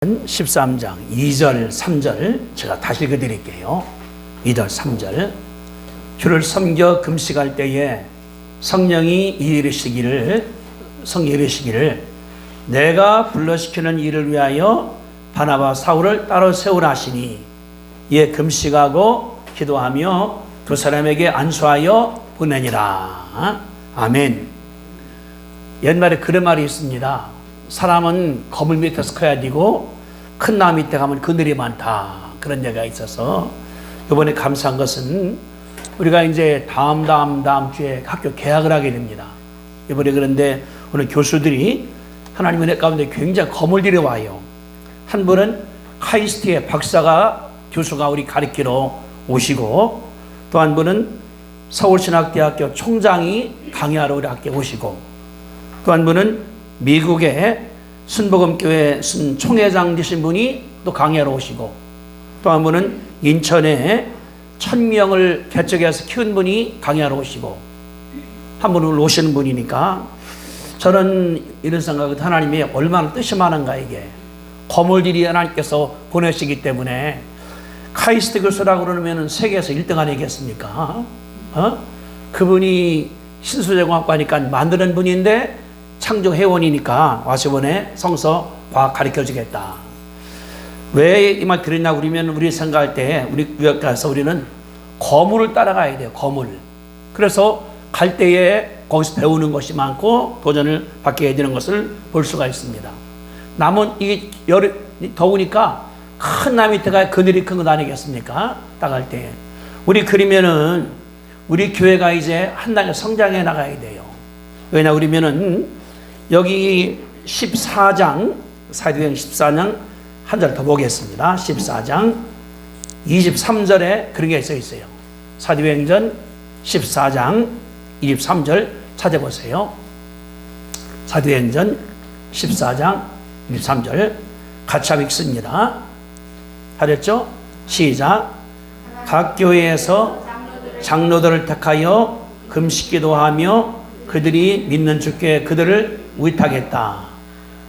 13장 2절 3절 제가 다시 읽어드릴게요. 2절 3절 주를 섬겨 금식할 때에 성령이 이르시기를 내가 불러시키는 일을 위하여 바나바 사울을 따로 세우라 하시니 이에 금식하고 기도하며 두 사람에게 안수하여 보내니라. 아멘. 옛말에 그런 말이 있습니다. 사람은 거물 밑에서 커야 되고 큰 나무 밑에 가면 그늘이 많다. 그런 얘기가 있어서 이번에 감사한 것은 우리가 이제 다음 주에 학교 개학을 하게 됩니다. 이번에 그런데 오늘 교수들이 하나님의 은혜 가운데 굉장히 거물들이 와요. 한 분은 카이스트의 교수가 우리 가르치러 오시고, 또 한 분은 서울신학대학교 총장이 강의하러 우리 학교에 오시고, 또 한 분은 미국의 순복음교회 총회장 되신 분이 또 강의하러 오시고, 또 한 분은 인천에 1000명을 개척해서 키운 분이 강의하러 오시고, 한 분은 오시는 분이니까 저는 이런 생각은 하나님이 얼마나 뜻이 많은가. 이게 거물들이 하나님께서 보내시기 때문에 카이스트 교수라고 그러면 세계에서 1등 아니겠습니까? 그분이 신수제공학과니까 만드는 분인데 창조회원이니까 와서 이번에 성서 과학 가르쳐주겠다. 왜 이 말 드렸냐고 그러면 우리 생각할 때 우리 유학 가서 우리는 거물을 따라가야 돼요. 거물. 그래서 갈 때에 거기서 배우는 것이 많고 도전을 받게 해야 되는 것을 볼 수가 있습니다. 남은 이게 더우니까 큰 나무 밑에가 그늘이 큰 것 아니겠습니까? 따갈 때. 그러면은 우리 교회가 이제 한 단계 성장해 나가야 돼요. 왜냐 그러면은 여기 14장, 사도행전 14장 한 절 더 보겠습니다. 14장 23절에 그런 게 써 있어요. 사도행전 14장 23절 찾아보세요. 사도행전 14장 23절 같이 읽습니다. 하셨죠? 시작. 각 교회에서 장로들을 택하여 금식기도하며 그들이 믿는 주께 그들을 위탁했다.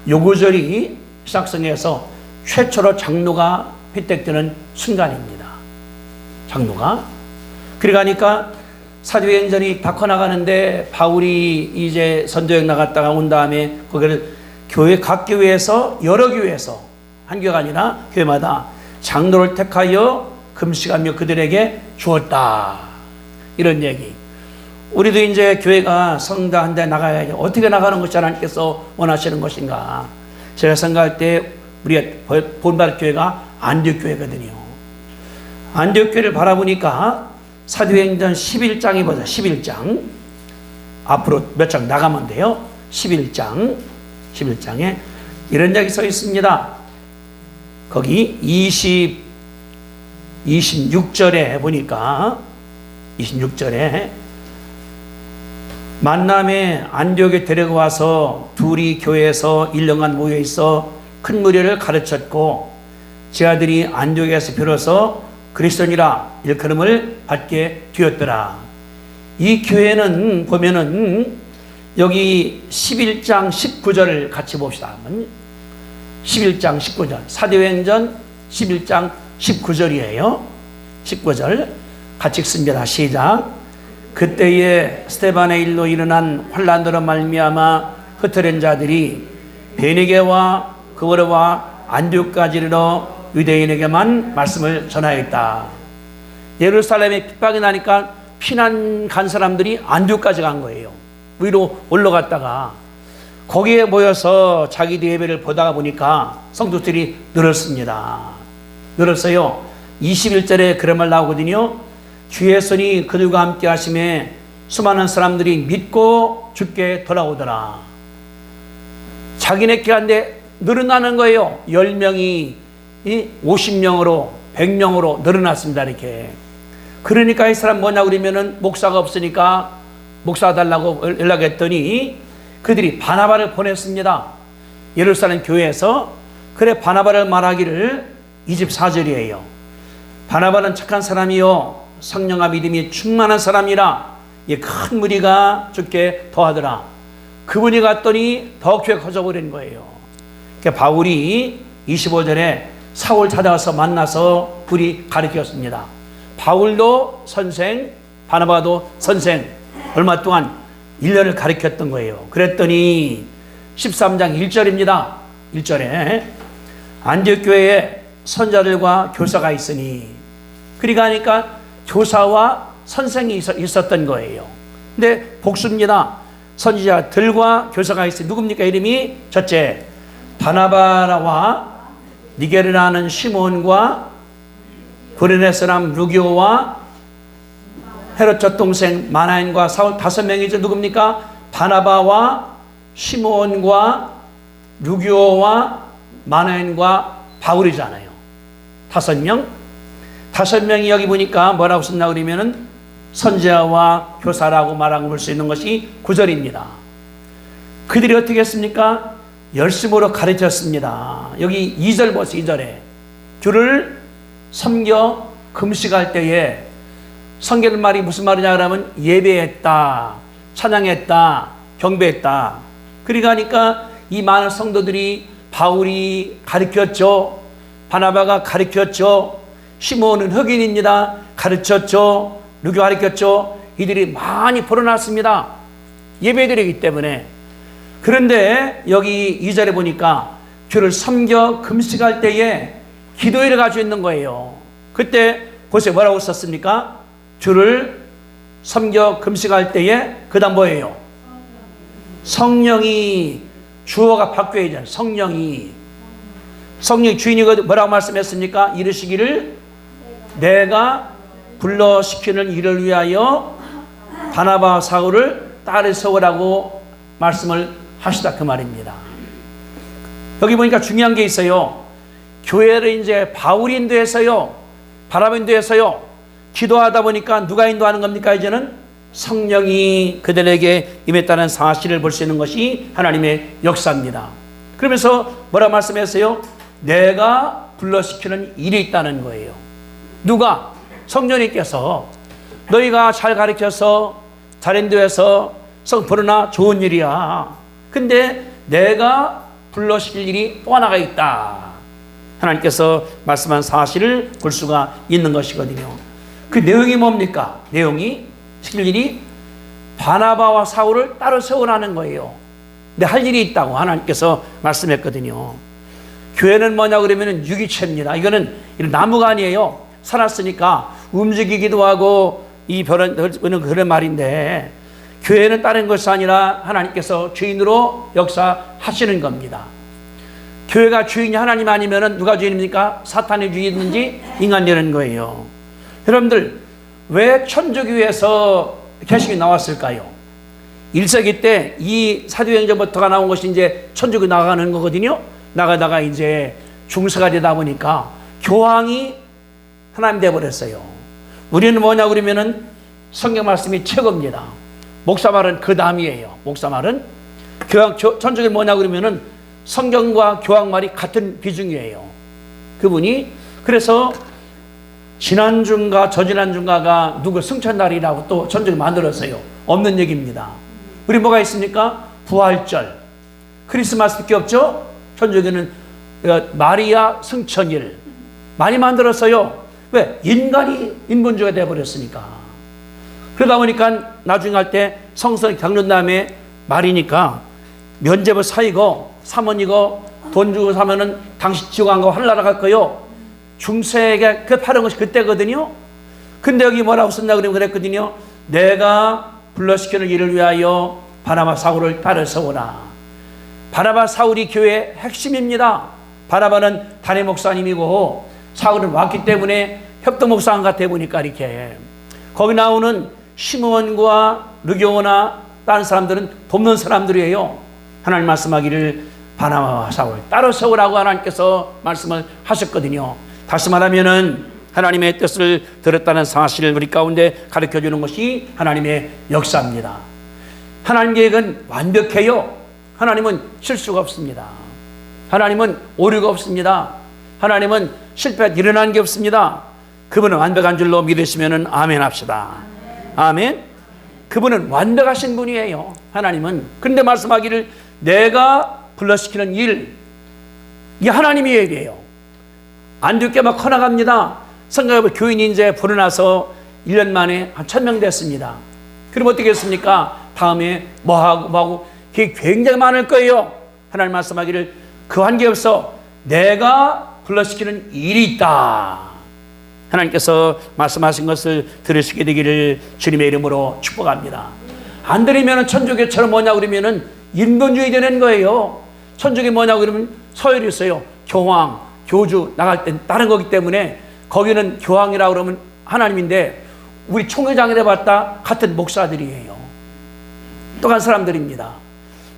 요 구절이 시작성에서 최초로 장로가 피택되는 순간입니다. 장로가. 그러니까 사도행전이 다 커나가는데 바울이 이제 선도여행 나갔다가 온 다음에 거기를 각 교회에서 여러 교회에서 한 교회가 아니라 교회마다 장로를 택하여 금식하며 그들에게 주었다. 이런 얘기. 우리도 이제 교회가 성당 한 대 나가야지. 어떻게 나가는 것이 하나님께서 원하시는 것인가. 제가 생각할 때 우리가 본받을 교회가 안디옥 교회거든요. 안디옥 교회를 바라보니까 사도행전 11장이 보자. 11장. 앞으로 몇 장 나가면 돼요. 11장에 이런 얘기 써 있습니다. 거기 26절에 보니까 26절에 만남에 안디옥에 데리고 와서 둘이 교회에서 1년간 모여 있어 큰 무리를 가르쳤고 제 아들이 안디옥에서 비로소 그리스도니라 일컬음을 받게 되었더라. 이 교회는 보면은 여기 11장 19절을 같이 봅시다. 11장 19절 사도행전 11장 19절이에요. 19절 같이 읽습니다. 시작. 그때에 스데반의 일로 일어난 환난으로 말미암아 흩어진 자들이 베니게와 그거르와 안디옥까지 이르러 유대인에게만 말씀을 전하였다. 예루살렘에 핍박이 나니까 피난 간 사람들이 안디옥까지 간 거예요. 위로 올라갔다가 거기에 모여서 자기들 예배를 보다가 보니까 성도들이 늘었습니다. 늘었어요. 21절에 그런 말 나오거든요. 주의 손이 그들과 함께 하심에 수많은 사람들이 믿고 주께 돌아오더라. 자기네끼리 한데 늘어나는 거예요. 10명이 50명으로 100명으로 늘어났습니다. 이렇게. 그러니까 이 사람 뭐냐 그러면은 목사가 없으니까 목사 달라고 연락했더니 그들이 바나바를 보냈습니다. 예루살렘 교회에서. 그래 바나바를 말하기를 24절이에요. 바나바는 착한 사람이요 성령과 믿음이 충만한 사람이라 큰 무리가 주께 더하더라. 그분이 갔더니 더 교회가 커져버린 거예요. 그러니까 바울이 25절에 사울 찾아와서 만나서 둘이 가르쳤습니다. 바울도 선생, 바나바도 선생, 얼마 동안 1년을 가르쳤던 거예요. 그랬더니 13장 1절입니다. 1절에 안디옥 교회에 선자들과 교사가 있으니, 그러니까 교사와 선생이 있었던 거예요. 근데 복수입니다. 선지자들과 교사가 있으니 누굽니까? 이름이 첫째 바나바와 니게르라는 시몬과 구레네 사람 루기오와 헤롯 젖동생 마나엔과 사울 5명이죠. 누굽니까? 바나바와 시몬과 루기오와 마나엔과 바울이잖아요. 5명. 5명이 여기 보니까 뭐라고 썼나 그러면은 선지자와 교사라고 말하고 볼 수 있는 것이 9절입니다. 그들이 어떻게 했습니까? 열심으로 가르쳤습니다. 여기 2절 보세요. 2절에 주를 섬겨 금식할 때에, 성경 말이 무슨 말이냐 그러면 예배했다, 찬양했다, 경배했다. 그러니까 이 많은 성도들이 바울이 가르쳤죠. 바나바가 가르쳤죠. 시몬은 흑인입니다. 가르쳤죠. 누가 가르쳤죠? 이들이 많이 벌어놨습니다. 예배드리기 때문에. 그런데 여기 2절에 보니까 주를 섬겨 금식할 때에 기도회를 가지고 있는 거예요. 그때 곳에 뭐라고 썼습니까? 주를 섬겨 금식할 때에 그 다음 뭐예요? 성령이, 주어가 바뀌어야 되잖아요. 성령이 주인이 뭐라고 말씀했습니까? 이르시기를 내가 불러시키는 일을 위하여 바나바와 사울을 따르 세우라고 말씀을 하시다, 그 말입니다. 여기 보니까 중요한 게 있어요. 교회를 이제 바울이 인도해서요, 바나바 인도해서요, 기도하다 보니까 누가 인도하는 겁니까? 이제는 성령이 그들에게 임했다는 사실을 볼 수 있는 것이 하나님의 역사입니다. 그러면서 뭐라고 말씀했어요? 내가 불러시키는 일이 있다는 거예요. 누가? 성령님께서 너희가 잘 가르쳐서 잘 인도해서 그러나 좋은 일이야. 근데 내가 불러시킬 일이 또 하나가 있다. 하나님께서 말씀한 사실을 볼 수가 있는 것이거든요. 그 내용이 뭡니까? 내용이 시킬 일이 바나바와 사울을 따로 세우라는 거예요. 근데 할 일이 있다고 하나님께서 말씀했거든요. 교회는 뭐냐 그러면 유기체입니다. 이거는 나무가 아니에요. 살았으니까 움직이기도 하고 이 별은 그런 말인데, 교회는 다른 것이 아니라 하나님께서 주인으로 역사하시는 겁니다. 교회가 주인이 하나님 아니면 누가 주인입니까? 사탄이 주인인지 인간이 되는 거예요. 여러분들, 왜 천주교에서 개신이 나왔을까요? 1세기 때 이 사도행전부터가 나온 것이 이제 천주교 나가는 거거든요. 나가다가 이제 중세가 되다 보니까 교황이 하나님 되어버렸어요. 우리는 뭐냐 그러면은 성경 말씀이 최고입니다. 목사 말은 그 다음이에요. 목사 말은 천주교 뭐냐 그러면은 성경과 교황 말이 같은 비중이에요. 그분이. 그래서 지난주인가 저지난주인가가 누구 승천날이라고 또 천주교 만들었어요. 없는 얘기입니다. 우리 뭐가 있습니까? 부활절, 크리스마스밖에 없죠. 천주교는 마리아 승천일 많이 만들었어요. 왜? 인간이 인본주의가 되어버렸으니까. 그러다 보니까 나중에 할 때 성선 겪는 다음에 말이니까 면제부 사이고 사모니고 돈 주고 사면은 당신 지옥 안 가고 하늘나라 갈 거요. 중세에게 급하는 것이 그때거든요. 근데 여기 뭐라고 썼나 그랬거든요. 내가 불러시키는 일을 위하여 바나바 사울을 따르 세우라. 바나바 사울이 교회의 핵심입니다. 바나바는 담임 목사님이고 사울은 왔기 때문에 협동 목사관 같아 보니까 이렇게 거기 나오는 시몬과 르교나 다른 사람들은 돕는 사람들이에요. 하나님 말씀하기를 바나바와 사울 따로 세우라고 하나님께서 말씀을 하셨거든요. 다시 말하면은 하나님의 뜻을 들었다는 사실을 우리 가운데 가르쳐주는 것이 하나님의 역사입니다. 하나님 계획은 완벽해요. 하나님은 실수가 없습니다. 하나님은 오류가 없습니다. 하나님은 실패 일어난 게 없습니다. 그분은 완벽한 줄로 믿으시면 아멘 합시다. 아멘. 그분은 완벽하신 분이에요. 하나님은. 그런데 말씀하기를 내가 불러시키는 일, 이게 하나님의 얘기예요. 안디옥교회 막 커나갑니다. 성가교회 교인이 이제 불어나서 1년 만에 한 1000명 됐습니다. 그럼 어떻게 했습니까? 다음에 뭐하고 그게 굉장히 많을 거예요. 하나님 말씀하기를 그 관계없어 내가 불러시키는 일이 있다. 하나님께서 말씀하신 것을 들으시게 되기를 주님의 이름으로 축복합니다. 안 들으면 천주교처럼 뭐냐 그러면은 인본주의 되는 거예요. 천주교 뭐냐 그러면 서열이 있어요. 교황, 교주 나갈 땐 다른 거기 때문에 거기는 교황이라고 그러면 하나님인데 우리 총회장을 해봤다 같은 목사들이에요. 똑같은 사람들입니다.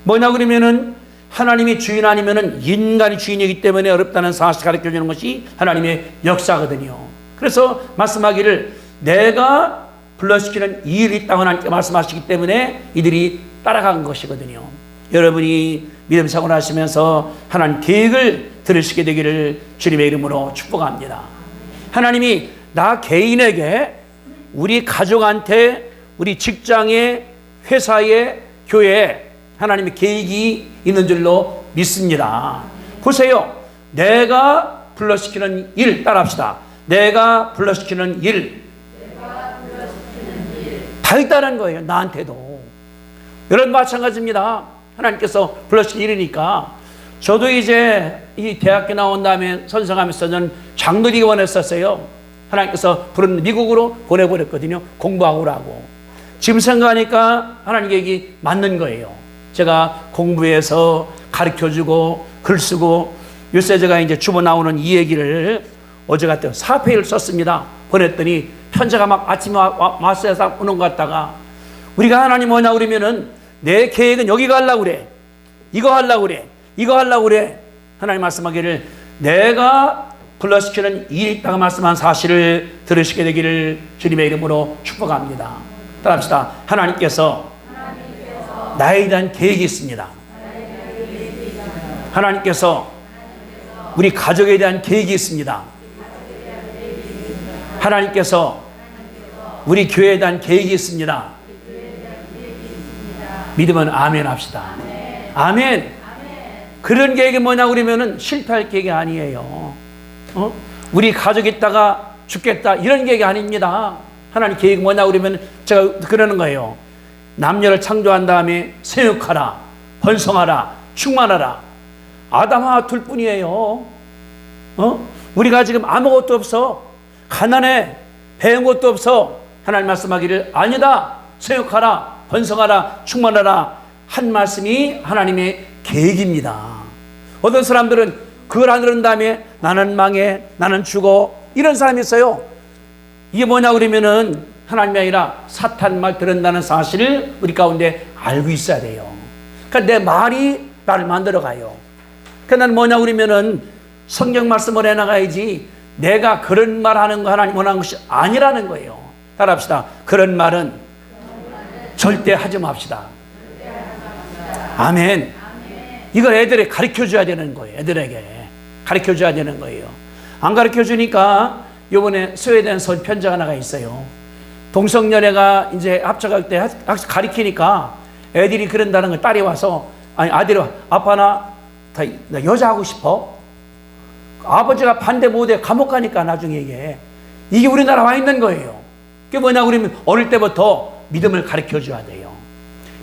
뭐냐 그러면은 하나님이 주인 아니면은 인간이 주인이기 때문에 어렵다는 사실을 가르쳐 주는 것이 하나님의 역사거든요. 그래서 말씀하기를 내가 불러시키는 일이 있다고 하나님께 말씀하시기 때문에 이들이 따라간 것이거든요. 여러분이 믿음 생활을 하시면서 하나님 계획을 들으시게 되기를 주님의 이름으로 축복합니다. 하나님이 나 개인에게 우리 가족한테 우리 직장에 회사에 교회에 하나님의 계획이 있는 줄로 믿습니다. 보세요. 내가 불러시키는 일 따라합시다. 내가 불러시키는 일 다 있다는 거예요. 나한테도. 여러분 마찬가지입니다. 하나님께서 불러시킨 일이니까 저도 이제 이 대학교 나온 다음에 선생하면서 저는 장로되기 원했었어요. 하나님께서 부른 미국으로 보내버렸거든요. 공부하고. 지금 생각하니까 하나님 계획이 맞는 거예요. 제가 공부해서 가르쳐주고 글 쓰고 요새 제가 이제 주보 나오는 이 얘기를 어제 같은 4페이지를 썼습니다. 보냈더니 편지가 막 아침에 왔어서 오는 것 같다가 우리가 하나님 뭐냐 그러면은 내 계획은 여기 가려고 그래. 이거 하려고 그래. 이거 하려고 그래. 하나님 말씀하기를 내가 불러시키는 일이 있다고 말씀한 사실을 들으시게 되기를 주님의 이름으로 축복합니다. 따라합시다. 하나님께서 나에 대한 계획이 있습니다. 하나님께서 우리 가족에 대한 계획이 있습니다. 하나님께서 우리 교회에 대한 계획이 있습니다. 믿으면 아멘 합시다. 아멘. 그런 계획이 뭐냐 그러면은 실패할 계획이 아니에요. 우리 가족이 있다가 죽겠다 이런 계획이 아닙니다. 하나님 계획이 뭐냐 그러면 제가 그러는 거예요. 남녀를 창조한 다음에 생육하라, 번성하라, 충만하라. 아담과 둘 뿐이에요. 우리가 지금 아무것도 없어. 가난해. 배운 것도 없어. 하나님 말씀하기를 아니다. 생육하라, 번성하라, 충만하라. 한 말씀이 하나님의 계획입니다. 어떤 사람들은 그걸 안 들은 다음에 나는 망해, 나는 죽어. 이런 사람이 있어요. 이게 뭐냐 그러면은 하나님이 아니라 사탄 말 들은다는 사실을 우리 가운데 알고 있어야 돼요. 그러니까 내 말이 나를 만들어 가요. 그러니까 나는 뭐냐 그러면은 성경 말씀을 해나가야지 내가 그런 말 하는 거 하나님 원하는 것이 아니라는 거예요. 따라합시다. 그런 말은 절대 하지 맙시다. 아멘. 이걸 애들에 가르쳐 줘야 되는 거예요. 애들에게 가르쳐 줘야 되는 거예요. 안 가르쳐 주니까 이번에 스웨덴 선 편지가 하나가 있어요. 동성연애가 이제 합쳐갈 때 가르치니까 애들이 그런다는 걸 딸이 와서 아니 아들이 와 아빠 나 여자 하고 싶어. 아버지가 반대 못해 감옥 가니까 나중에 이게 우리나라 와 있는 거예요. 그게 뭐냐 그러면 어릴 때부터 믿음을 가르쳐 줘야 돼요.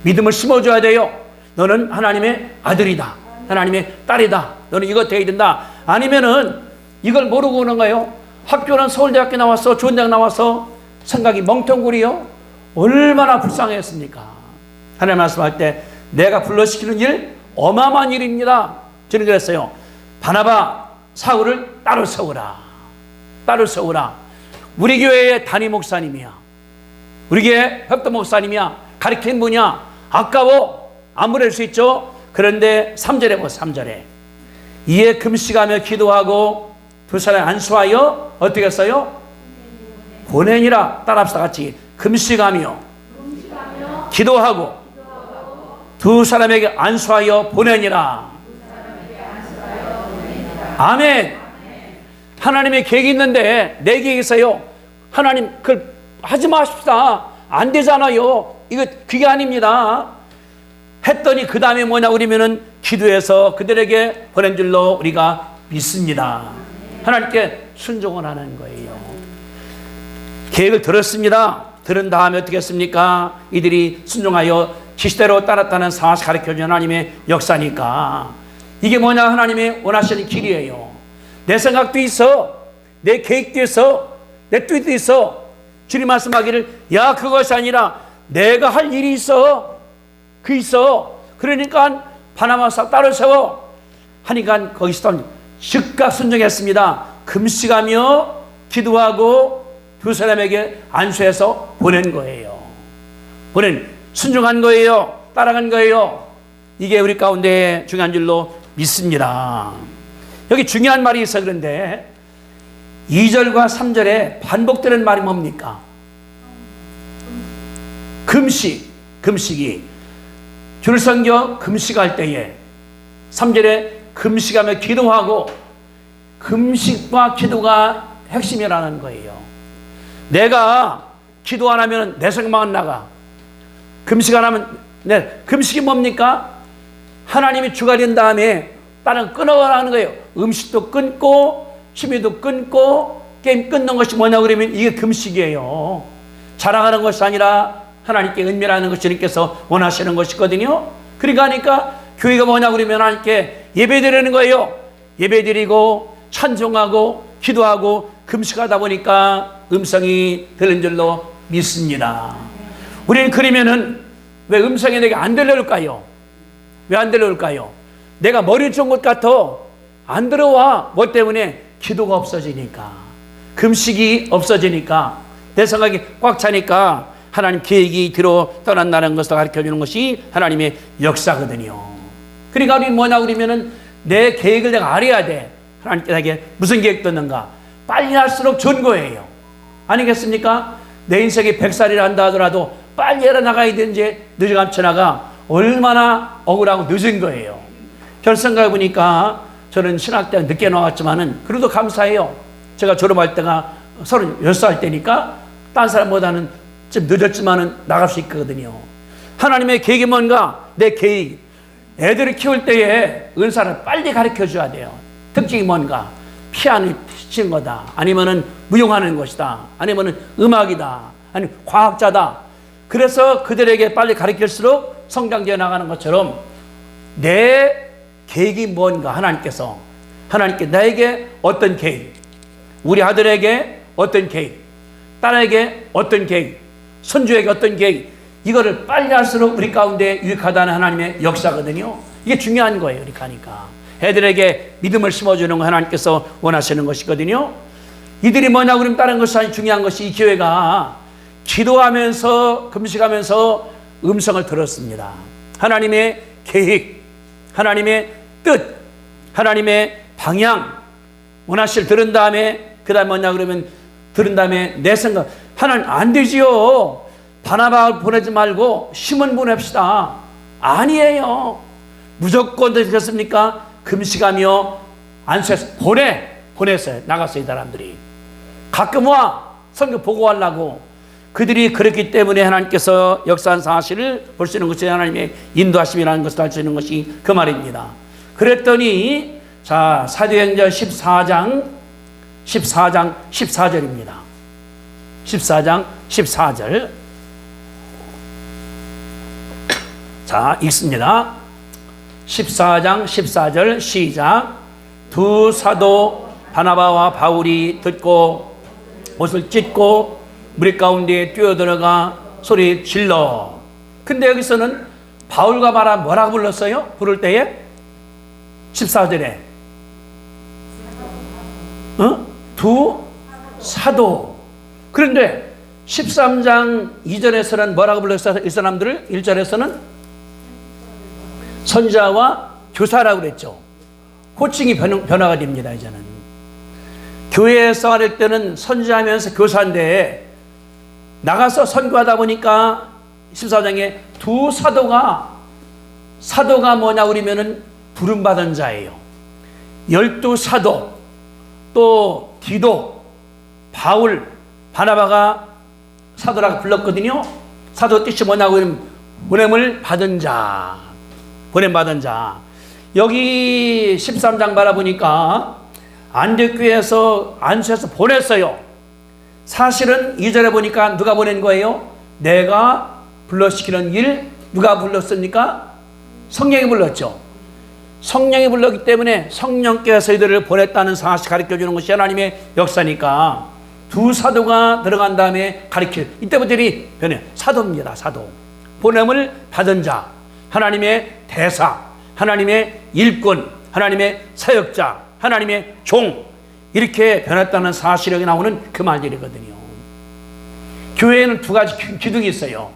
믿음을 심어줘야 돼요. 너는 하나님의 아들이다. 하나님의 딸이다. 너는 이거 돼야 된다. 아니면은 이걸 모르고 오는 거예요. 학교는 서울대학교 나왔어. 좋은 대학 나와서 생각이 멍텅구리요. 얼마나 불쌍했습니까? 하나님 말씀할 때 내가 불러시키는 일 어마어마한 일입니다. 저는 그랬어요. 바나바 사울을 따로 세우라. 따로 세우라. 우리 교회의 담임 목사님이야. 우리 교회 협도 목사님이야. 가르치는 분이야. 아까워. 안 보낼 수 있죠. 그런데 3절에 뭐 3절에 이에 금식하며 기도하고 두 사람을 안수하여 어떻게 했어요? 보내니라. 따라합시다 같이. 금식하며 기도하고 두 사람에게 안수하여 보내니라. 아멘. 하나님의 계획이 있는데 내 계획이 있어요. 하나님 그걸 하지 마십시다. 안 되잖아요. 이거 그게 아닙니다. 했더니 그 다음에 뭐냐 그러면은 기도해서 그들에게 보낸 줄로 우리가 믿습니다. 하나님께 순종을 하는 거예요. 계획을 들었습니다. 들은 다음에 어떻게 했습니까? 이들이 순종하여 지시대로 따랐다는 사실 가르쳐주는 하나님의 역사니까 이게 뭐냐 하나님의 원하시는 길이에요. 내 생각도 있어, 내 계획도 있어, 내 뜻도 있어. 주님 말씀하기를 야 그것이 아니라 내가 할 일이 있어. 그 있어. 그러니까 바나바와 따로 세워 하니까 거기서 즉각 순종했습니다. 금식하며 기도하고 두 사람에게 안수해서 보낸 거예요. 순종한 거예요. 따라간 거예요. 이게 우리 가운데 중요한 줄로 믿습니다. 여기 중요한 말이 있어. 그런데 2절과 3절에 반복되는 말이 뭡니까? 금식이 줄 섬겨 금식할 때에 3절에 금식하며 기도하고 금식과 기도가 핵심이라는 거예요. 내가 기도 안 하면 내 생각만 나가. 금식 안 하면 금식이 뭡니까? 하나님이 주가 된 다음에 다른 끊어가라는 거예요. 음식도 끊고 취미도 끊고 게임 끊는 것이 뭐냐 그러면 이게 금식이에요. 자랑하는 것이 아니라 하나님께 은밀하는 것이 주님께서 원하시는 것이거든요. 그러니까 교회가 뭐냐 그러면 하나님께 예배드리는 거예요. 예배드리고 찬송하고 기도하고 금식하다 보니까 음성이 들린 줄로 믿습니다. 우리는 그러면은 왜 음성이 내게 안 들려올까요? 왜 안 들려올까요? 내가 머리 좋은 것 같아 안 들어와. 뭐 때문에? 기도가 없어지니까, 금식이 없어지니까, 내 생각이 꽉 차니까 하나님 계획이 뒤로 떠난다는 것을 가르쳐주는 것이 하나님의 역사거든요. 그러니까 우리 뭐냐 그러면은 내 계획을 내가 알아야 돼. 하나님께 나에게 무슨 계획 떴는가? 빨리 할수록 좋은 거예요. 아니겠습니까? 내 인생이 100살이라 한다 하더라도 빨리 일어나가야 되는지 늦어감쳐나가 얼마나 억울하고 늦은 거예요. 저는 생각해보니까 저는 신학대학 늦게 나왔지만은 그래도 감사해요. 제가 졸업할 때가 36살 때니까 딴 사람보다는 좀 늦었지만은 나갈 수 있거든요. 하나님의 계획이 뭔가? 내 계획. 애들을 키울 때에 은사를 빨리 가르쳐 줘야 돼요. 특징이 뭔가? 피아노 치는 거다. 아니면은 무용하는 것이다. 아니면은 음악이다. 아니면 과학자다. 그래서 그들에게 빨리 가르칠수록 성장되어 나가는 것처럼 내 계획이 뭔가 하나님께 나에게 어떤 계획, 우리 아들에게 어떤 계획, 딸에게 어떤 계획, 손주에게 어떤 계획, 이거를 빨리 할수록 우리 가운데 유익하다는 하나님의 역사거든요. 이게 중요한 거예요. 이렇게 하니까 애들에게 믿음을 심어주는 거 하나님께서 원하시는 것이거든요. 이들이 뭐냐 그러면 다른 것이 아니 중요한 것이 이 교회가 기도하면서 금식하면서 음성을 들었습니다. 하나님의 계획, 하나님의 뜻, 하나님의 방향 원하시를 들은 다음에 그 다음에 뭐냐 그러면 들은 다음에 내 생각 하나님 안 되지요. 바나바 보내지 말고 시몬 보냅시다. 아니에요. 무조건 되셨습니까? 금식하며 안수해서 보냈어요. 나갔어요. 이 사람들이 가끔 와 선교 보고하려고. 그들이 그렇기 때문에 하나님께서 역사한 사실을 볼 수 있는 것이 하나님의 인도하심이라는 것을 알 수 있는 것이 그 말입니다. 그랬더니 자 사도행전 14장 14절입니다. 14장 14절 자 읽습니다. 14장 14절 시작. 두 사도 바나바와 바울이 듣고 옷을 찢고 무리 가운데 뛰어들어가 소리 질러. 근데 여기서는 바울과 바라 뭐라고 불렀어요? 부를 때에 14절에 두 사도. 그런데 13장 2절에서는 뭐라고 불렀어요? 이 사람들을 1절에서는 선지자와 교사라고 그랬죠. 호칭이 변화가 됩니다. 이제는 교회에서 할 때는 선지자하면서 교사인데 나가서 선교하다 보니까 14장에 두 사도가 뭐냐 그러면은 부름받은 자예요. 12사도, 또 디도, 바울, 바나바가 사도라고 불렀거든요. 사도 뜻이 뭐냐고 그러면 보냄을 받은 자. 보냄받은 자. 여기 13장 바라보니까 안디옥교회에서 안수해서 보냈어요. 사실은 2절에 보니까 누가 보낸 거예요? 내가 불러시키는 일 누가 불렀습니까? 성령이 불렀죠. 성령이 불렀기 때문에 성령께서 이들을 보냈다는 사실 가르쳐주는 것이 하나님의 역사니까 두 사도가 들어간 다음에 가르칠 이때부터이 변해 사도입니다. 사도. 보냄을 받은 자, 하나님의 대사, 하나님의 일꾼, 하나님의 사역자, 하나님의 종 이렇게 변했다는 사실이 나오는 그 말들이거든요. 교회에는 두 가지 기둥이 있어요.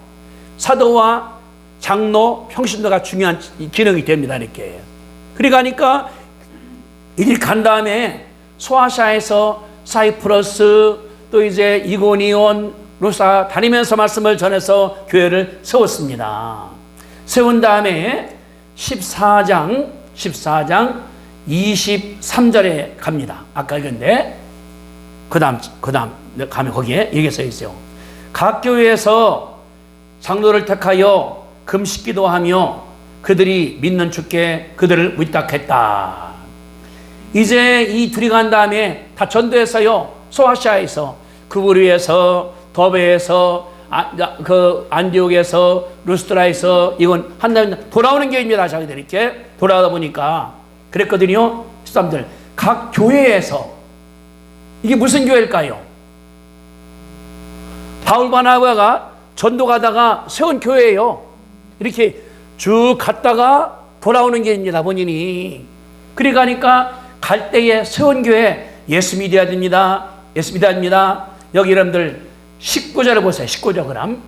사도와 장로, 평신도가 중요한 기능이 됩니다. 이렇게. 그러니까 이렇게 간 다음에 소아시아에서 사이프러스 또 이제 이고니온 루사 다니면서 말씀을 전해서 교회를 세웠습니다. 세운 다음에 14장 23절에 갑니다. 아까 읽었는데 그 다음 가면 거기에 얘기 써 있어요. 각 교회에서 장로를 택하여 금식 기도하며 그들이 믿는 주께 그들을 위탁했다. 이제 이 둘이 간 다음에 다 전도해서요. 소아시아에서 구브리에서 더베에서 안디옥에서 루스트라에서 이건 한 다음에 돌아오는 교회입니다. 자기들이 이렇게 돌아오다 보니까 그랬거든요. 13절 각 교회에서 이게 무슨 교회일까요? 바울 바나바가 전도 가다가 세운 교회예요. 이렇게 쭉 갔다가 돌아오는 교회입니다. 본인이. 그러니까 갈 때에 세운 교회 예수 믿어야 됩니다. 예수 믿어야 됩니다. 여기 여러분들 19절을 보세요. 19절 그럼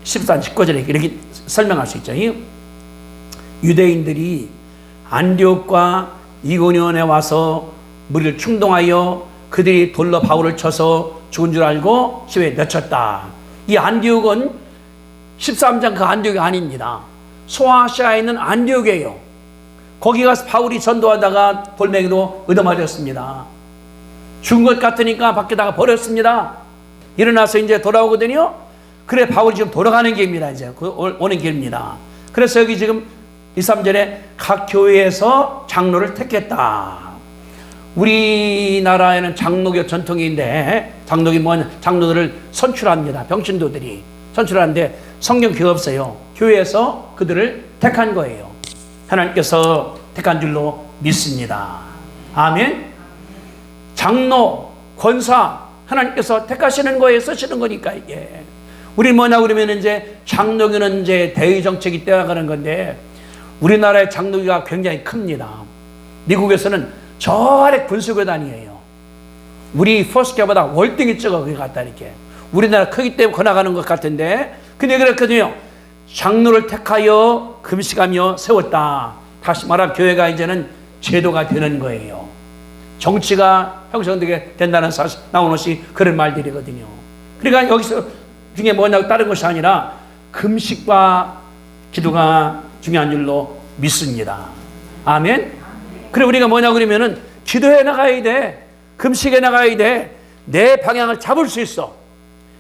14, 19절에 이렇게 설명할 수 있죠. 유대인들이 안디옥과 이고니온에 와서 무리를 충동하여 그들이 돌로 바울을 쳐서 죽은 줄 알고 시외에 내쳤다. 이 안디옥은 13장 그 안디옥이 아닙니다. 소아시아에 있는 안디옥이에요. 거기 가서 바울이 전도하다가 돌멩이로 얻어맞았습니다. 죽은 것 같으니까 밖에다가 버렸습니다. 일어나서 이제 돌아오거든요. 그래 바울이 지금 돌아가는 길입니다. 이제 오는 길입니다. 그래서 여기 지금 2, 3절에 각 교회에서 장로를 택했다. 우리나라에는 장로교 전통인데 장로교 뭐냐? 장로들을 선출합니다. 병신도들이 선출하는데 성경 그게 없어요. 교회에서 그들을 택한 거예요. 하나님께서 택한 줄로 믿습니다. 아멘. 장로, 권사 하나님께서 택하시는 거에 쓰시는 거니까 이게. 우리 뭐냐 그러면 이제 장로교는 이제 대의 정책이 떼어가는 건데 우리나라의 장로교가 굉장히 큽니다. 미국에서는 저 아래 군수교단이에요. 우리 포스케보다 월등히 적어 그게 같다 이렇게. 우리나라 크기 때문에 거나가는 것 같은데 근데 그렇거든요. 장로를 택하여 금식하며 세웠다. 다시 말하면 교회가 이제는 제도가 되는 거예요. 정치가 형성되게 된다는 사실 나오는 것이 그런 말들이거든요. 그러니까 여기서 중에 뭐냐고 다른 것이 아니라 금식과 기도가 중요한 줄로 믿습니다. 아멘. 그래 우리가 뭐냐고 그러면은 기도해 나가야 돼. 금식해 나가야 돼. 내 방향을 잡을 수 있어.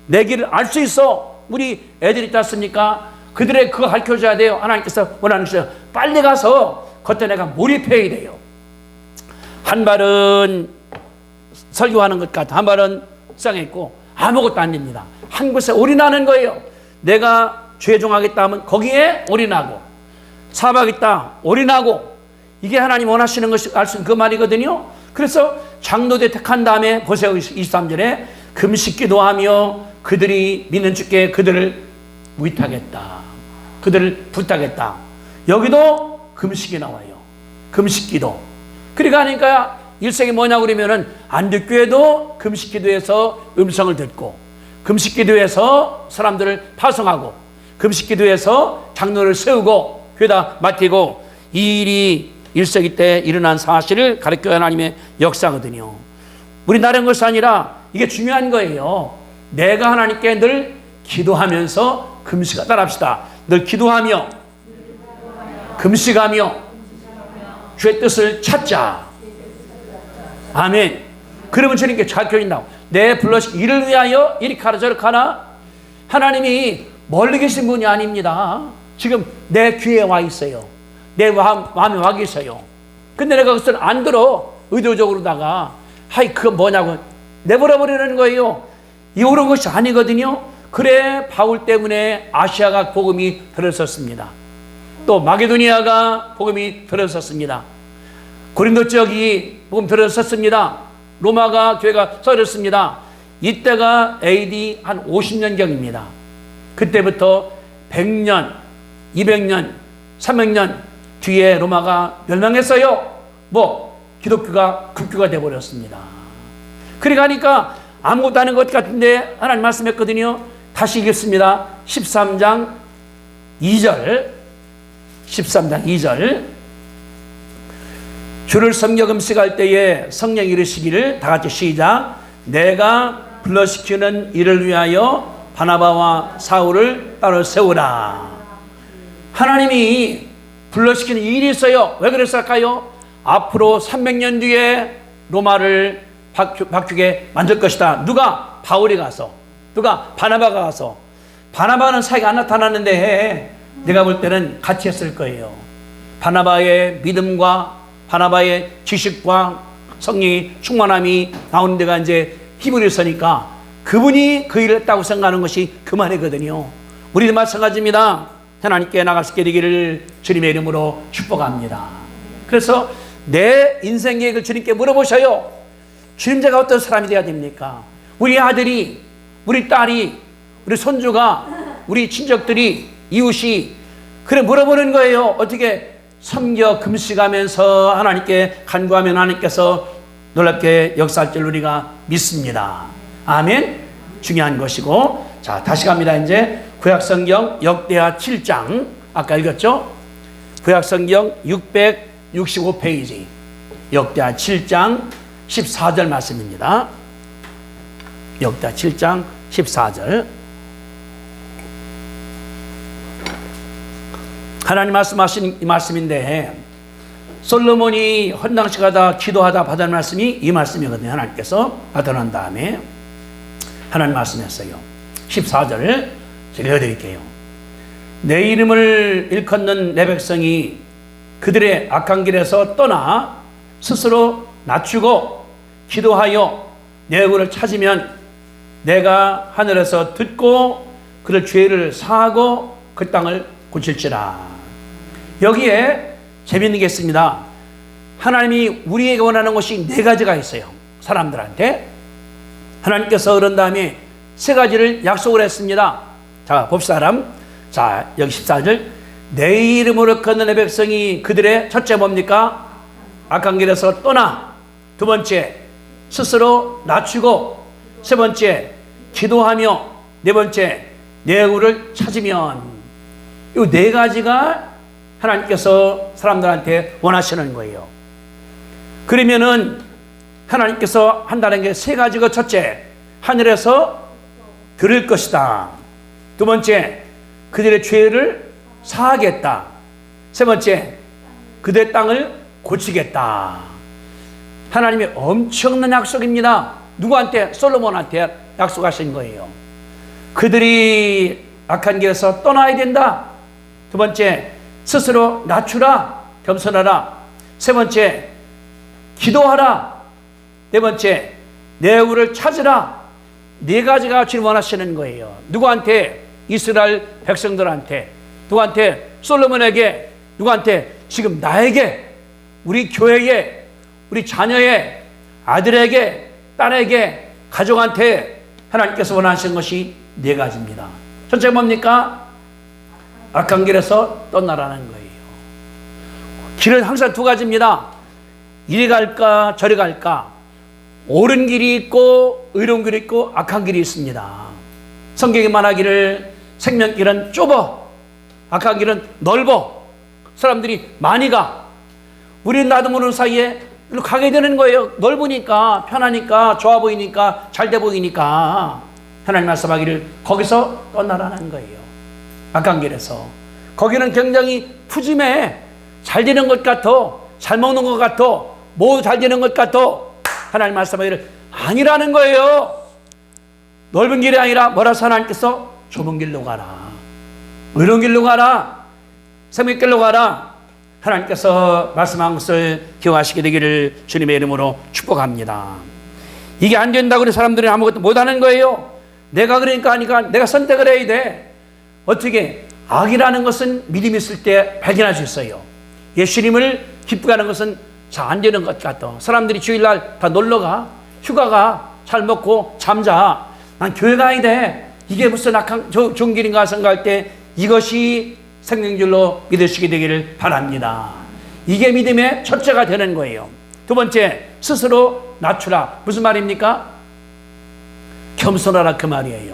내 길을 알 수 있어. 우리 애들이 있지 않습니까? 그들의 그거 가르쳐줘야 돼요. 하나님께서 원하는 것이요. 빨리 가서 그때 내가 몰입해야 돼요. 한 발은 설교하는 것 같아. 한 발은 세상에 있고 아무것도 안 됩니다. 한 곳에 올인하는 거예요. 내가 죄종하겠다 하면 거기에 올인하고 사박있다 올인하고 이게 하나님 원하시는 것이 알 수 있는 그 말이거든요. 그래서 장로대 택한 다음에 보세요. 23절에 금식 기도하며 그들이 믿는 주께 그들을 위탁했다. 그들을 부탁했다. 여기도 금식이 나와요. 금식 기도. 그러니까 일생이 뭐냐고 그러면은 안디옥교회도 금식 기도에서 음성을 듣고 금식 기도에서 사람들을 파송하고 금식 기도에서 장로를 세우고 교회다 맡기고 이 일이 1세기 때 일어난 사실을 가르쳐 하나님의 역사거든요. 우리 다른 것이 아니라 이게 중요한 거예요. 내가 하나님께 늘 기도하면서 금식하다 따라합시다. 늘 기도하며 금식하며 주의 뜻을 찾자. 아멘. 그러면 주님께 잘 껴진다고. 내 불러신 이를 위하여 이렇게 하라 저렇게 하나. 하나님이 멀리 계신 분이 아닙니다. 지금 내 귀에 와 있어요. 내 마음에 와 계셔요. 근데 내가 그것을 안 들어. 의도적으로다가 하이 그거 뭐냐고 내버려버리는 거예요. 이런 것이 아니거든요. 그래 바울 때문에 아시아가 복음이 들어섰습니다. 또 마게도니아가 복음이 들어섰습니다. 고린도 지역이 복음 들어섰습니다. 로마가 교회가 서렸습니다. 이때가 AD 한 50년경입니다. 그때부터 100년, 200년, 300년 뒤에 로마가 멸망했어요. 기독교가 급교가 되어버렸습니다. 그러니까 아무것도 아닌 것 같은데 하나님 말씀했거든요. 다시 읽겠습니다. 13장 2절 13장 2절 주를 섬겨 금식할 때에 성령이 이르시기를 다 같이 시작. 내가 불러시키는 일을 위하여 바나바와 사울을 따로 세우라. 하나님이 불러시키는 일이 있어요. 왜 그랬을까요? 앞으로 300년 뒤에 로마를 바뀌게 만들 것이다. 누가? 바울이 가서, 누가? 바나바가 가서. 바나바는 사이가 안 나타났는데 내가 볼 때는 같이 했을 거예요. 바나바의 믿음과 바나바의 지식과 성령이 충만함이 나오는 데가 이제 히브리서니까 그분이 그 일을 했다고 생각하는 것이 그 말이거든요. 우리도 마찬가지입니다. 하나님께 나갈 수 있게 되기를 주님의 이름으로 축복합니다. 그래서 내 인생 계획을 주님께 물어보셔요. 주님, 제가 어떤 사람이 되어야 됩니까? 우리 아들이, 우리 딸이, 우리 손주가, 우리 친척들이, 이웃이 그래 물어보는 거예요. 어떻게 섬겨 금식하면서 하나님께 간구하면 하나님께서 놀랍게 역사할 줄 우리가 믿습니다. 아멘. 중요한 것이고, 자 다시 갑니다. 이제 구약성경 역대하 7장 아까 읽었죠? 구약성경 665페이지 역대하 7장 14절 말씀입니다. 역대하 7장 14절 하나님 말씀하신 이 말씀인데 솔로몬이 헌당식 하다 기도하다 받은 말씀이 이 말씀이거든요. 하나님께서 받아난 다음에 하나님 말씀했어요. 14절을 제가 읽어드릴게요. 내 이름을 일컫는 내 백성이 그들의 악한 길에서 떠나 스스로 낮추고 기도하여 내 얼굴을 찾으면 내가 하늘에서 듣고 그들 죄를 사하고 그 땅을 고칠지라. 여기에 재미있는 게 있습니다. 하나님이 우리에게 원하는 것이 네 가지가 있어요. 사람들한테 하나님께서 그런 다음에 세 가지를 약속을 했습니다. 자 봅시다. 자 여기 14절 내 이름으로 걷는 내 백성이 그들의 첫째 뭡니까? 악한 길에서 떠나, 두 번째 스스로 낮추고, 세 번째 기도하며, 네 번째 내 얼굴을 찾으면. 이 네 가지가 하나님께서 사람들한테 원하시는 거예요. 그러면은 하나님께서 한다는 게 세 가지가 첫째 하늘에서 들을 것이다. 두 번째 그들의 죄를 사하겠다. 세 번째 그들의 땅을 고치겠다. 하나님의 엄청난 약속입니다. 누구한테? 솔로몬한테 약속하신 거예요. 그들이 악한 길에서 떠나야 된다. 두 번째 스스로 낮추라, 겸손하라. 세 번째 기도하라. 네 번째 내 얼굴을 찾으라. 네 가지가 주님 원하시는 거예요. 누구한테? 이스라엘 백성들한테. 누구한테? 솔로몬에게. 누구한테? 지금 나에게, 우리 교회에, 우리 자녀의 아들에게, 딸에게, 가족한테 하나님께서 원하시는 것이 네 가지입니다. 첫째 뭡니까? 악한 길에서 떠나라는 거예요. 길은 항상 두 가지입니다. 이리 갈까 저리 갈까. 옳은 길이 있고 의로운 길이 있고 악한 길이 있습니다. 성경이 말하기를 생명길은 좁어, 악한 길은 넓어. 사람들이 많이 가. 우리는 나도 모르는 사이에 일로 가게 되는 거예요. 넓으니까, 편하니까, 좋아 보이니까, 잘 돼 보이니까. 하나님 말씀하기를 거기서 떠나라는 거예요. 악한 길에서. 거기는 굉장히 푸짐해. 잘 되는 것 같아. 잘 먹는 것 같아. 뭐 잘 되는 것 같아. 하나님 말씀하기를 아니라는 거예요. 넓은 길이 아니라 뭐라서 하나님께서 좁은 길로 가라. 의로운 길로 가라. 생명길로 가라. 하나님께서 말씀한 것을 기억하시게 되기를 주님의 이름으로 축복합니다. 이게 안 된다고 그래 사람들이 아무것도 못하는 거예요. 내가 그러니까 하니까 내가 선택을 해야 돼. 어떻게? 악이라는 것은 믿음이 있을 때 발견할 수 있어요. 예수님을 기쁘게 하는 것은 잘 안 되는 것 같아. 사람들이 주일날 다 놀러가, 휴가가, 잘 먹고 잠자. 난 교회 가야 돼. 이게 무슨 악한 좋은 길인가 생각할 때 이것이 생명줄로 믿으시게 되기를 바랍니다. 이게 믿음의 첫째가 되는 거예요. 두 번째, 스스로 낮추라. 무슨 말입니까? 겸손하라 그 말이에요.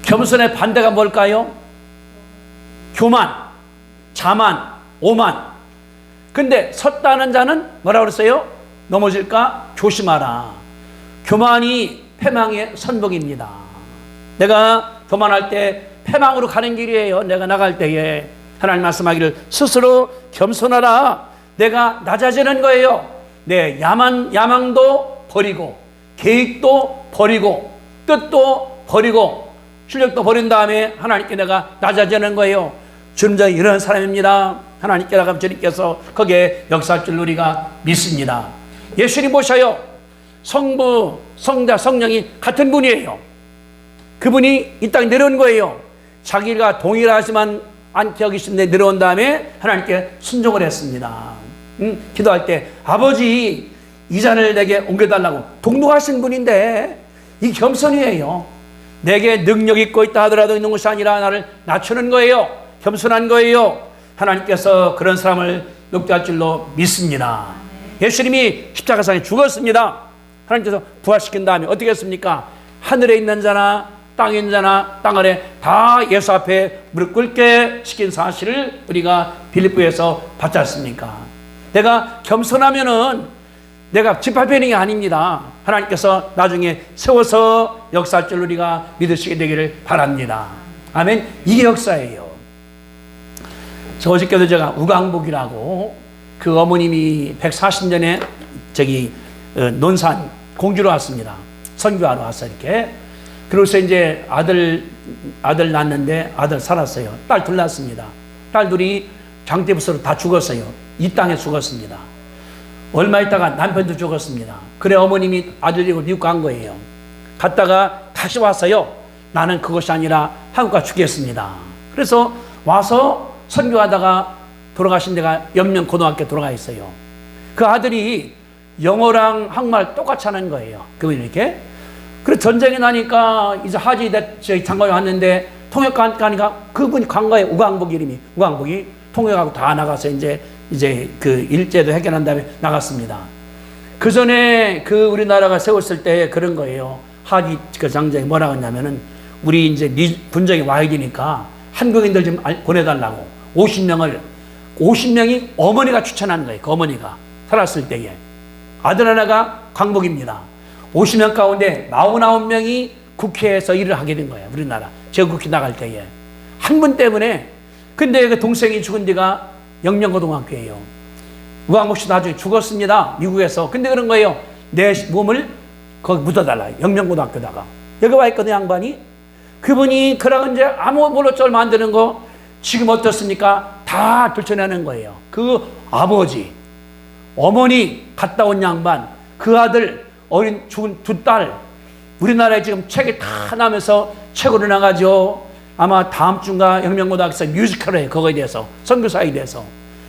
겸손의 반대가 뭘까요? 교만, 자만, 오만. 근데 섰다는 자는 뭐라고 그랬어요? 넘어질까 조심하라. 교만이 패망의 선봉입니다. 내가 교만할 때 패망으로 가는 길이에요. 내가 나갈 때에 하나님 말씀하기를 스스로 겸손하라. 내가 낮아지는 거예요. 내 야망도 버리고 계획도 버리고 뜻도 버리고 실력도 버린 다음에 하나님께 내가 낮아지는 거예요. 주님 저 이런 사람입니다. 하나님께 나가면 주님께서 거기에 역사할 줄 우리가 믿습니다. 예수님 보셔요. 성부, 성자, 성령이 같은 분이에요. 그분이 이 땅에 내려온 거예요. 자기가 동일하지만 않게 여기신데 내려온 다음에 하나님께 순종을 했습니다. 기도할 때 아버지 이 잔을 내게 옮겨달라고 동동하신 분인데 이 겸손이에요. 내게 능력 있고 있다 하더라도 있는 것이 아니라 나를 낮추는 거예요. 겸손한 거예요. 하나님께서 그런 사람을 욕대할 줄로 믿습니다. 예수님이 십자가상에 죽었습니다. 하나님께서 부활시킨 다음에 어떻게 했습니까? 하늘에 있는 자나 땅에 있는 자나 땅 아래 다 예수 앞에 무릎 꿇게 시킨 사실을 우리가 빌립보에서 봤지 않습니까? 내가 겸손하면은 내가 짓밟히는 게 아닙니다. 하나님께서 나중에 세워서 역사할 줄 우리가 믿으시게 되기를 바랍니다. 아멘. 이게 역사예요. 저 어저께도 제가 우광복이라고 그 어머님이 140년에 논산 공주로 왔습니다. 선교하러 왔어 이렇게. 그래서 이제 아들 낳았는데 아들 살았어요. 딸 둘 낳았습니다. 딸 둘이 장대부서로 다 죽었어요. 이 땅에 죽었습니다. 얼마 있다가 남편도 죽었습니다. 그래 어머님이 아들 데리고 미국 간 거예요. 갔다가 다시 왔어요. 나는 그것이 아니라 한국 가 죽겠습니다. 그래서 와서 선교하다가 돌아가신 데가 연명고등학교 돌아가 있어요. 그 아들이 영어랑 한국말 똑같이 하는 거예요. 그분이 이렇게. 그래서 전쟁이 나니까 이제 하지 장관이 왔는데 통역관 가니까 그분이 간 거예요. 우광복 이름이. 우광복이 통역하고 다 나가서 이제 그 일제도 해결한 다음에 나갔습니다. 그 전에 그 우리나라가 세웠을 때 그런 거예요. 하지 그 장장이 뭐라고 했냐면은 우리 이제 분쟁이 와야 되니까 한국인들 좀 보내달라고 50명이 어머니가 추천한 거예요. 그 어머니가 살았을 때에 아들 하나가 광복입니다. 50명 가운데 49명이 국회에서 일을 하게 된 거예요. 우리나라 제국국회 나갈 때에 한 분 때문에. 근데 그 동생이 죽은 데가 영명고등학교예요. 우광복 씨 나중에 죽었습니다. 미국에서. 근데 그런 거예요. 내 몸을 거기 묻어달라. 영명고등학교다가. 여기 와 있거든 양반이. 그분이 그러고 이제 아무 몰라쩔 만드는 거 지금 어떻습니까? 다 들춰내는 거예요. 그 아버지, 어머니 갔다 온 양반, 그 아들, 어린 죽은 두 딸, 우리나라에 지금 책이 다 나면서 책으로 나가죠. 아마 다음 주인가 영명고등학교에서 뮤지컬을 해요. 그거에 대해서, 선교사에 대해서.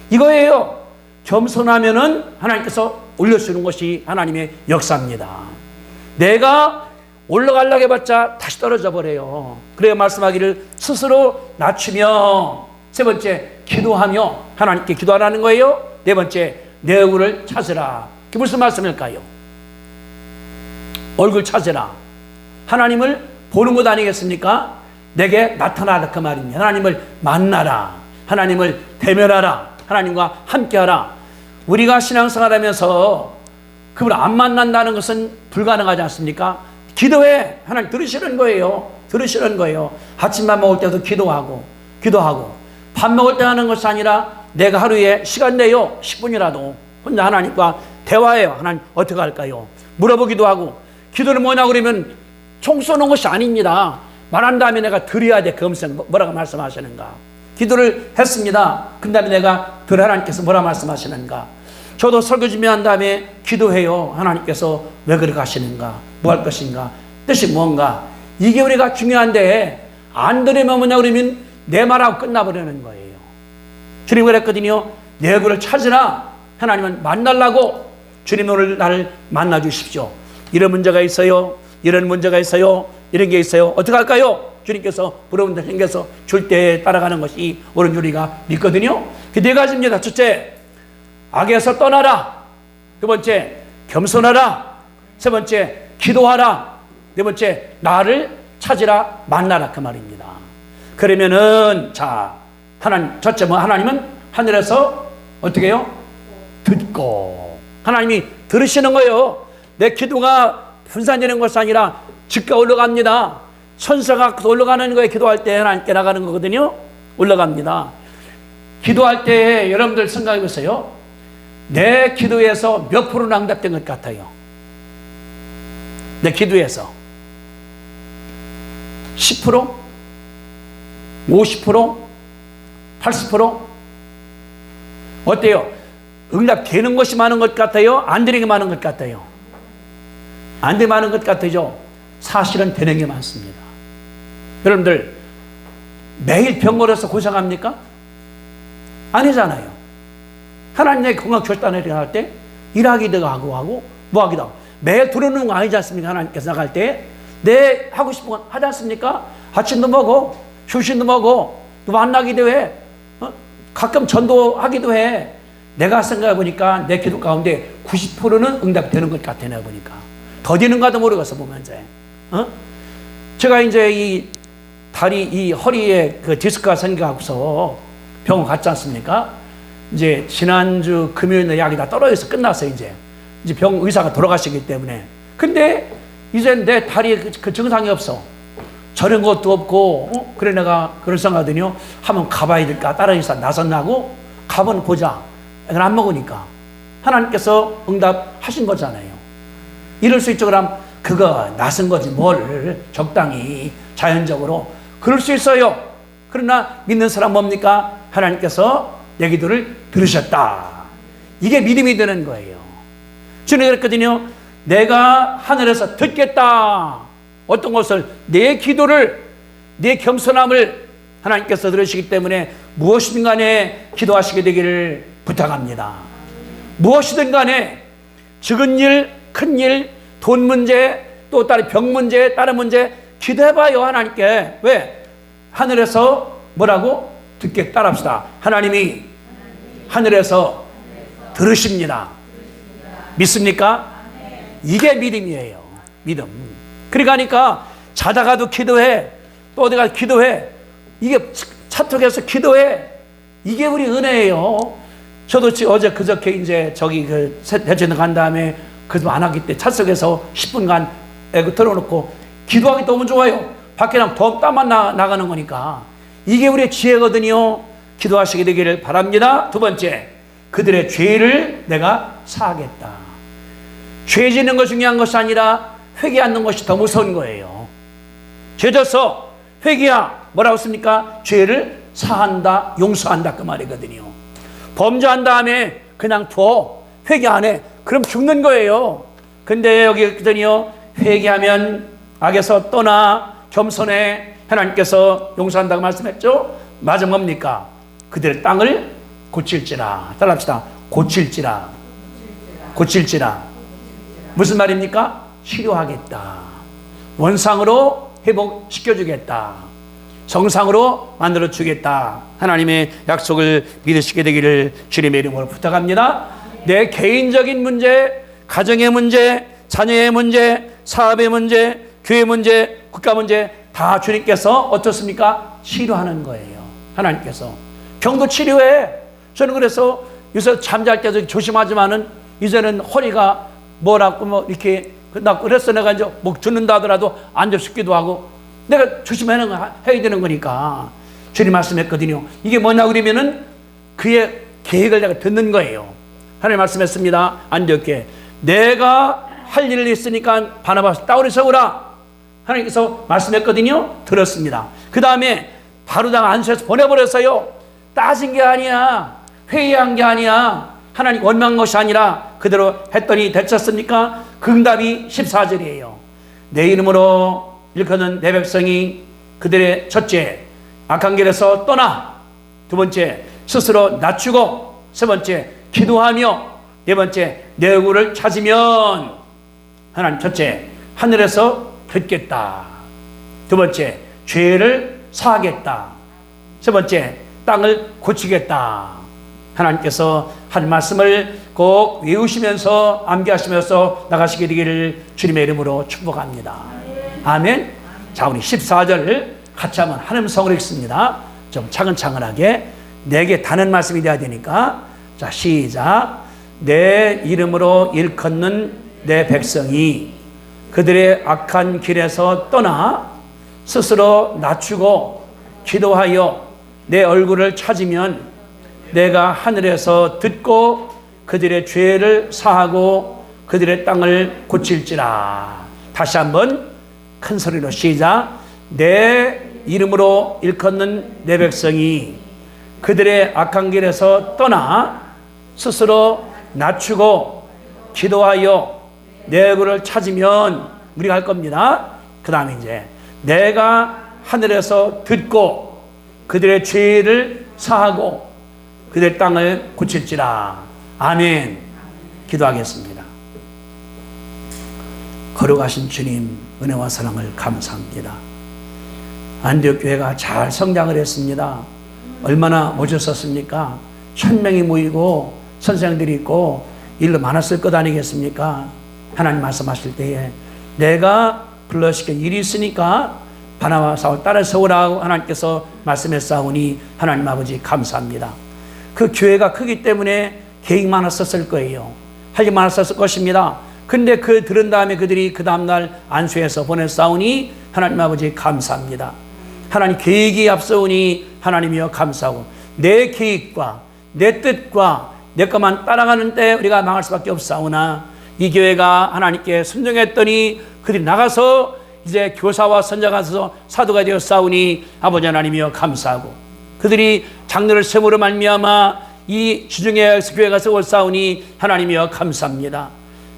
이거예요. 겸손하면은 하나님께서 올려주는 것이 하나님의 역사입니다. 내가 올라가려고 해봤자 다시 떨어져 버려요. 그래야 말씀하기를 스스로 낮추며, 세 번째 기도하며 하나님께 기도하라는 거예요. 네 번째 내 얼굴을 찾으라. 그게 무슨 말씀일까요? 얼굴 찾으라. 하나님을 보는 것 아니겠습니까? 내게 나타나라 그 말입니다. 하나님을 만나라. 하나님을 대면하라. 하나님과 함께하라. 우리가 신앙생활하면서 그분을 안 만난다는 것은 불가능하지 않습니까? 기도해. 하나님 들으시는 거예요. 들으시는 거예요. 아침밥 먹을 때도 기도하고 밥 먹을 때 하는 것이 아니라 내가 하루에 시간 내요. 10분이라도 혼자 하나님과 대화해요. 하나님 어떻게 할까요? 물어보기도 하고. 기도는 뭐냐 그러면 총 쏘는 것이 아닙니다. 말한 다음에 내가 드려야 돼. 그 음성 뭐라고 말씀하시는가. 기도를 했습니다. 그 다음에 내가 들 하나님께서 뭐라 말씀하시는가? 저도 설교 준비한 다음에 기도해요. 하나님께서 왜 그렇게 하시는가? 뭐 할 것인가? 뜻이 뭔가? 이게 우리가 중요한데 안 들으면 뭐냐 그러면 내 말하고 끝나버리는 거예요. 주님 그랬거든요. 내 얼굴을 찾으라. 하나님은 만나려고 주님 오늘 나를 만나 주십시오. 이런 문제가 있어요. 이런 문제가 있어요. 이런 게 있어요. 어떻게 할까요? 주님께서 부러운 데 생겨서 줄 때 따라가는 것이 옳은 줄 우리가 믿거든요. 그 네 가지입니다. 첫째, 악에서 떠나라. 두 번째, 겸손하라. 세 번째, 기도하라. 네 번째, 나를 찾으라, 만나라, 그 말입니다. 그러면은 자, 첫째 뭐 하나님은 하늘에서 어떻게 해요? 듣고. 하나님이 들으시는 거예요. 내 기도가 분산되는 것이 아니라 즉각 올라갑니다. 천사가 올라가는 거에 기도할 때 하나님께 나가는 거거든요. 올라갑니다. 기도할 때 여러분들 생각해 보세요. 내 기도에서 몇 프로나 응답된 것 같아요? 내 기도에서 10%? 50%? 80%? 어때요? 응답되는 것이 많은 것 같아요? 안 되는 게 많은 것 같아요? 안 되는 많은 것 같아요? 사실은 되는 게 많습니다. 여러분들 매일 병 걸어서 고생합니까? 아니잖아요. 하나님의 건강 결단을 일어날 때 일하기도 하고 뭐 하기도 하고 매일 들어오는 거 아니지 않습니까? 하나님께서 나갈 때 내 하고 싶은 건 하지 않습니까? 아침도 먹어, 휴식도 먹어, 또 만나기도 해, 가끔 전도하기도 해. 내가 생각해 보니까 내 기도 가운데 90%는 응답되는 것 같아. 내가 보니까 더 되는가도 모르겠어 보면 이제. 제가 이제 이 다리, 이 허리에 그 디스크가 생겨갖고서 병원 갔지 않습니까? 이제 지난주 금요일날 약이 다 떨어져서 끝났어요. 이제 병 의사가 돌아가시기 때문에. 근데 이제 내 다리에 그 증상이 없어. 저런 것도 없고, 그래 내가 그런 생각하더니요. 한번 가봐야 될까? 다른 의사 나섰나고 가면 보자. 이건 안 먹으니까. 하나님께서 응답하신 거잖아요. 이럴 수 있죠. 그럼 그거 나선 거지 뭘 적당히 자연적으로 그럴 수 있어요. 그러나 믿는 사람 뭡니까? 하나님께서 내 기도를 들으셨다. 이게 믿음이 되는 거예요. 주님이 그랬거든요. 내가 하늘에서 듣겠다. 어떤 것을 내 기도를 내 겸손함을 하나님께서 들으시기 때문에 무엇이든 간에 기도하시게 되기를 부탁합니다. 무엇이든 간에 적은 일, 큰 일, 돈 문제, 또 다른 병 문제, 다른 문제 기도해봐요. 하나님께. 왜? 하늘에서 뭐라고? 듣게 따라합시다. 하나님이 하늘에서 들으십니다. 믿습니까? 이게 믿음이에요. 믿음. 그러니까 자다가도 기도해. 또 어디가 기도해. 이게 차톡에서 기도해. 이게 우리 은혜예요. 저도 어제 그저께 이제 저기 그 대전에 간 다음에 그래도 안 하기 때 차석에서 10분간 애그 틀어놓고 기도하기 너무 좋아요. 밖에 나면 더 땀만 나가는 거니까. 이게 우리의 지혜거든요. 기도하시게 되기를 바랍니다. 두 번째, 그들의 죄를 내가 사하겠다. 죄 짓는 거 중요한 것이 아니라 회개하는 것이 더 무서운 거예요. 죄 져서 회개야. 뭐라고 씁니까? 죄를 사한다, 용서한다 그 말이거든요. 범죄한 다음에 그냥 둬. 회개 안 해. 그럼 죽는 거예요. 근데 여기 했더니요. 회개하면 악에서 떠나 겸손해. 하나님께서 용서한다고 말씀했죠. 맞은 뭡니까? 그들의 땅을 고칠지라. 따라합시다. 고칠지라. 무슨 말입니까? 치료하겠다. 원상으로 회복시켜주겠다. 정상으로 만들어주겠다. 하나님의 약속을 믿으시게 되기를 주님의 이름으로 부탁합니다. 내 개인적인 문제, 가정의 문제, 자녀의 문제, 사업의 문제, 교회 문제, 국가 문제 다 주님께서 어떻습니까? 치료하는 거예요. 하나님께서. 병도 치료해. 저는 그래서 요새 잠잘 때도 조심하지만은 이제는 허리가 뭐라고 뭐 이렇게 그래서 내가 이제 목 죽는다 하더라도 앉아 죽기도 하고 내가 조심해야 되는 거니까 주님 말씀했거든요. 이게 뭐냐 그러면은 그의 계획을 내가 듣는 거예요. 하나님 말씀했습니다. 안디옥에 내가 할 일이 있으니까 바나바스 따오리 세우라. 하나님께서 말씀했거든요. 들었습니다. 그 다음에 바로다가 안수해서 보내버렸어요. 따진 게 아니야. 회의한 게 아니야. 하나님 원망한 것이 아니라 그대로 했더니 됐었습니까? 그 응답이 14절이에요. 내 이름으로 일컫는 내 백성이 그들의 첫째 악한 길에서 떠나, 두 번째 스스로 낮추고, 세 번째 기도하며, 네 번째 내 얼굴을 찾으면 하나님 첫째 하늘에서 듣겠다, 두 번째 죄를 사하겠다, 세 번째 땅을 고치겠다. 하나님께서 한 말씀을 꼭 외우시면서 암기하시면서 나가시게 되기를 주님의 이름으로 축복합니다. 아멘. 자, 우리 14절 같이 한번 한 음성으로 읽습니다. 좀 차근차근하게 내게 다는 말씀이 돼야 되니까. 자, 시작. 내 이름으로 일컫는 내 백성이 그들의 악한 길에서 떠나 스스로 낮추고 기도하여 내 얼굴을 찾으면 내가 하늘에서 듣고 그들의 죄를 사하고 그들의 땅을 고칠지라. 다시 한번 큰 소리로 시작. 내 이름으로 일컫는 내 백성이 그들의 악한 길에서 떠나 스스로 낮추고 기도하여 내 얼굴을 찾으면 우리가 할 겁니다. 그 다음에 이제 내가 하늘에서 듣고 그들의 죄를 사하고 그들의 땅을 고칠지라. 아멘. 기도하겠습니다. 거룩하신 주님, 은혜와 사랑을 감사합니다. 안디옥 교회가 잘 성장을 했습니다. 얼마나 멋졌었습니까? 1000명이 모이고 선생들이 있고 일도 많았을 것 아니겠습니까? 하나님 말씀하실 때에 내가 불러시킨 일이 있으니까 바나바와 사울 따라 세우라고 하나님께서 말씀했사오니 하나님 아버지 감사합니다. 그 교회가 크기 때문에 계획 많았었을 거예요. 할 일 많았었을 것입니다. 근데 그 들은 다음에 그들이 그 다음날 안수해서 보냈사오니 하나님 아버지 감사합니다. 하나님 계획이 앞서오니 하나님이여 감사하고 내 계획과 내 뜻과 내 것만 따라가는 때 우리가 망할 수밖에 없사오나 이 교회가 하나님께 순종했더니 그들이 나가서 이제 교사와 선자가 되어서 사도가 되었사오니 아버지 하나님이여 감사하고 그들이 장로를 세움으로 말미암아 이 주중에 교회가 세웠사오니 하나님이여 감사합니다.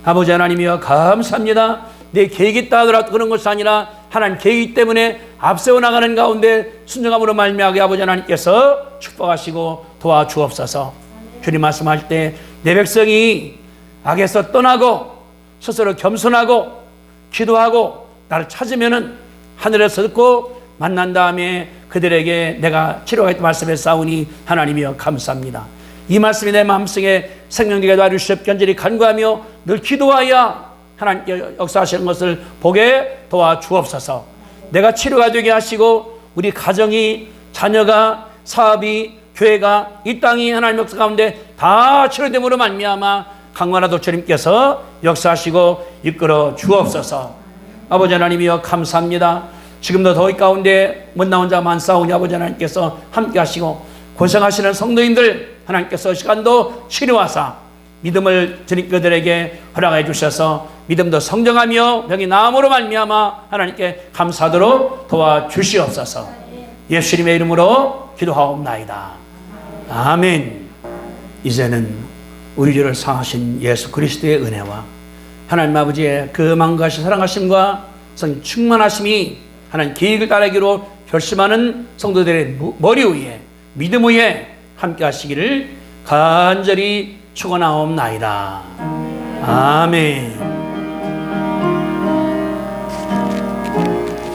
아버지 하나님이여 감사합니다. 내 계획이 따르더라도 그런 것이 아니라 하나님 계획 때문에 앞세워 나가는 가운데 순종함으로 말미암게 아버지 하나님께서 축복하시고 도와주옵소서. 주님 말씀할 때 내 백성이 악에서 떠나고 스스로 겸손하고 기도하고 나를 찾으면은 하늘에서 듣고 만난 다음에 그들에게 내가 치료하겠다 말씀했사오니 하나님이여 감사합니다. 이 말씀이 내 마음속에 생명되게 도와주시옵 간절히 간구하며 늘 기도하여 하나님께 역사하시는 것을 보게 도와주옵소서. 내가 치료가 되게 하시고 우리 가정이, 자녀가, 사업이, 교회가, 이 땅이 하나님 역사 가운데 다 치료됨으로 말미암아 강건하도 주님께서 역사하시고 이끌어 주옵소서. 아버지 하나님이여 감사합니다. 지금도 더위 가운데 못 나온 자 많사오니 아버지 하나님께서 함께 하시고 고생하시는 성도님들 하나님께서 시간도 치료하사 믿음을 그들에게 허락해 주셔서 믿음도 성장하며 병이 나음으로 말미암아 하나님께 감사하도록 도와주시옵소서. 예수님의 이름으로 기도하옵나이다. 아멘. 이제는 우리 주를 사하신 예수 그리스도의 은혜와 하나님 아버지의 그 만가하신 사랑하심과 성령 충만하심이 하나님 계획을 따르기로 결심하는 성도들의 머리 위에 믿음 위에 함께 하시기를 간절히 축원하옵나이다. 아멘.